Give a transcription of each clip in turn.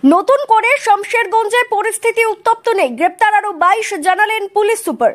নতুন করে শমশেরগঞ্জে পরিস্থিতি উত্তপ্ত নেই, গ্রেপ্তার আরো 22 জানালেন পুলিশ সুপার।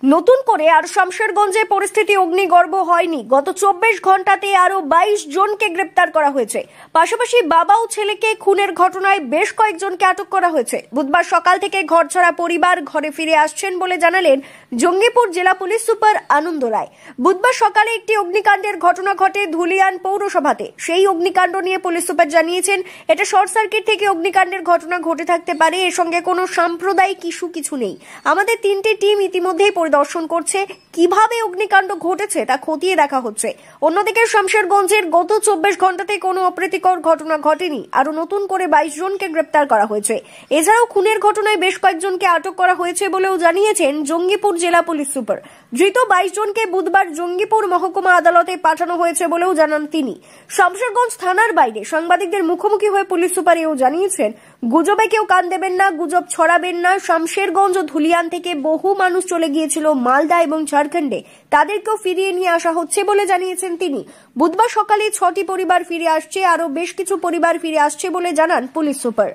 নতুন করে আর শমশেরগঞ্জে পরিস্থিতি অগ্নিগর্ভ হয়নি। গত 24 ঘন্টাতে আরো 22 জনকে গ্রেপ্তার করা হয়েছে। পাশাপাশি বাবা ও ছেলেকে খুনের ঘটনায় বেশ কয়েকজনকে আটক করা হয়েছে। বুধবার সকাল থেকে ঘরছাড়া পরিবার ঘরে ফিরে আসছেন বলে জানালেন জঙ্গিপুর জেলা পুলিশ সুপার আনন্দ রায়। বুধবার সকালে একটি অগ্নিকাণ্ডের ঘটনা ঘটে ধুলিয়ান পৌরসভাতে। সেই অগ্নিকাণ্ড নিয়ে পুলিশ সুপার জানিয়েছেন, এটা শর্ট সার্কিট থেকে অগ্নিকাণ্ডের ঘটনা ঘটে থাকতে পারে। এর সঙ্গে কোনো সাম্প্রদায়িক ইস্যু কিছু নেই। আমাদের 3টি টিম ইতিমধ্যেই পরিদর্শন করছে, কিভাবে অগ্নিকাণ্ড ঘটেছে তা খতিয়ে দেখা হচ্ছে। অন্যদিকে শমশেরগঞ্জের গত 24 ঘন্টাতে কোনো অপ্রীতিকর ঘটনা ঘটেনি। আরো নতুন করে 22 জনকে গ্রেপ্তার করা হয়েছে। এছাড়াও খুনের ঘটনায় বেশ কয়েকজনকে আটক করা হয়েছে বলেও জানিয়েছেন জঙ্গিপুর জেলা পুলিশ সুপার। ধৃত 22 জনকে বুধবার জঙ্গিপুর মহকুমা আদালতে পাঠানো হয়েছে বলেও জানান তিনি। শমশেরগঞ্জ থানার বাইরে সাংবাদিকদের মুখোমুখি হয়ে পুলিশ সুপার এও জানিয়েছেন, গুজবে কেউ কান দেবেন না, গুজব ছড়াবেন না। শমশেরগঞ্জ ও ধুলিয়ান থেকে বহু মানুষ চলে গিয়েছিল মালদা এবং ঝাড়খণ্ডে, তাদেরকেও ফিরিয়ে নিয়ে আসা হচ্ছে বলে জানিয়েছেন তিনি। বুধবার সকালে 6টি পরিবার ফিরে আসছে, আরো বেশ কিছু পরিবার ফিরে আসছে বলে জানান পুলিশ সুপার।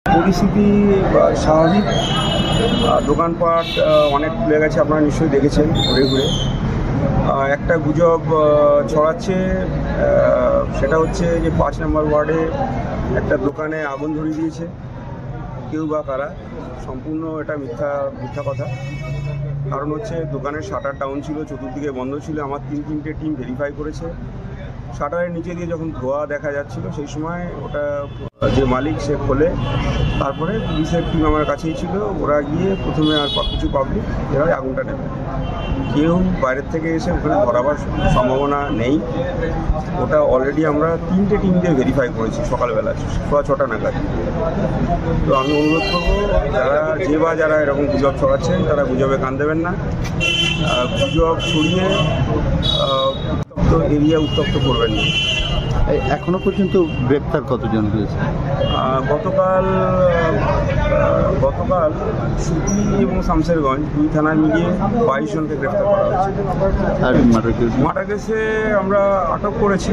পরিস্থিতি স্বাভাবিক, দোকানপাট অনেক খুলে গেছে, আপনারা নিশ্চয়ই দেখেছেন ঘুরে ঘুরে। একটা গুজব ছড়াচ্ছে, সেটা হচ্ছে যে 5 নম্বর ওয়ার্ডে একটা দোকানে আগুন ধরিয়ে দিয়েছে কেউ বা কারা। সম্পূর্ণ এটা মিথ্যা কথা। কারণ হচ্ছে দোকানের শাটার ডাউন ছিল, চতুর্দিকে বন্ধ ছিল। আমার 3টে টিম ভেরিফাই করেছে। শাটারের নিচে দিয়ে যখন ধোঁয়া দেখা যাচ্ছিল সেই সময় ওটা যে মালিক সে খোলে। তারপরে পুলিশের টিম আমার কাছেই ছিল, ওরা গিয়ে প্রথমে আর কিছু পাবলিক এভাবে আগুনটা নেবে। কেউ বাইরের থেকে এসে ওখানে ধরাবার সম্ভাবনা নেই। ওটা অলরেডি আমরা 3টে টিম দিয়ে ভেরিফাই করেছি সকালবেলা 6টা নাগাদ। তো আমি অনুরোধ করবো যারা এরকম গুজব ছড়াচ্ছেন তারা গুজবে কান দেবেন না। গুজব ছড়িয়ে এরিয়া উত্তপ্ত করবেন না। এখনো পর্যন্ত গ্রেপ্তার কতজন হয়েছে? গতকাল সুতি এবং শামশেরগঞ্জ 2 থানা মিলিয়ে 22 জনকে গ্রেপ্তার করা হয়েছে। আর মার্ডার কেসে আমরা আটক করেছি,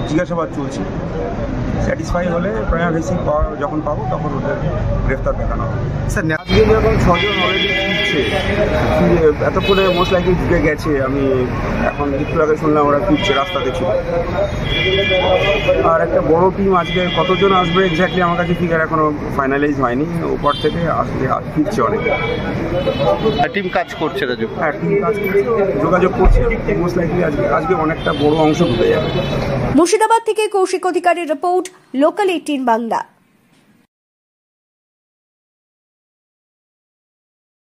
জিজ্ঞাসাবাদ চলছে। স্যাটিসফাই হলে প্রায় বেশি যখন পাবো তখন ওদের গ্রেফতার দেখানো হবে। স্যার আজকে যখন 6 জন অলরেডি ফিরছে, এতক্ষণে মোস্ট লাইকলি ঢুকে গেছে। আমি এখন একটু আগে শুনলাম ওরা ফিরছে, রাস্তাতে ছিল। আর একটা বড় টিম আজকে কতজন আসবে এক্স্যাক্টলি আমার কাছে ফিগার এখনো ফাইনালাইজ হয়নি। ওপর থেকে আসলে ফিরছে অনেকে। টিম কাজ করছে? হ্যাঁ, টিম কাজ করছে, যোগাযোগ করছে। মোস্ট লাইকলি আজকে অনেকটা বড় অংশ ঢুকে যাবে। মুর্শিদাবাদ থেকে কৌশিক অধিকারীর রিপোর্ট, লোকাল 18 বাংলা।